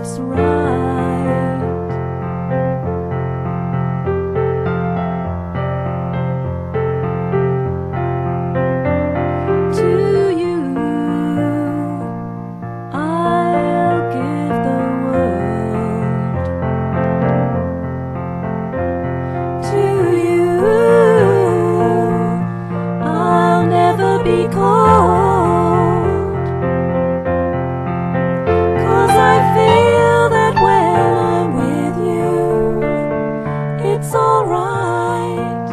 it's right. To you I'll give the world. To you I'll never be cold, 'cause I feel that when I'm with you, it's alright.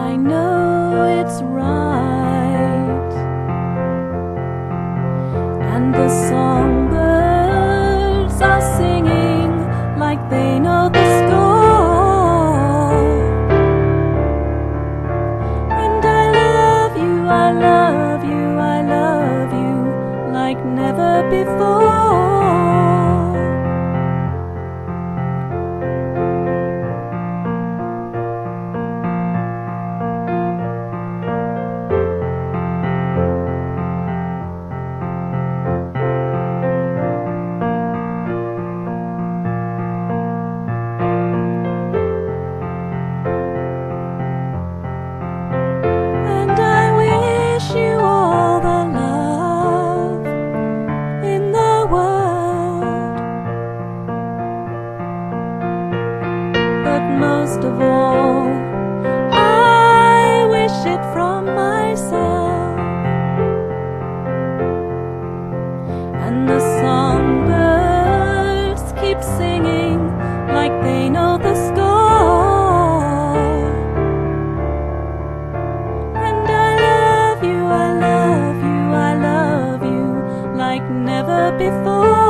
I know it's right. And the songbirds are singing like they know the score. And I love you, I love you, I love you like never before. And I wish you all the love in the world, but most of all, I wish it from myself. And the songbirds keep singing like they know the score. And I love you, I love you, I love you like never before.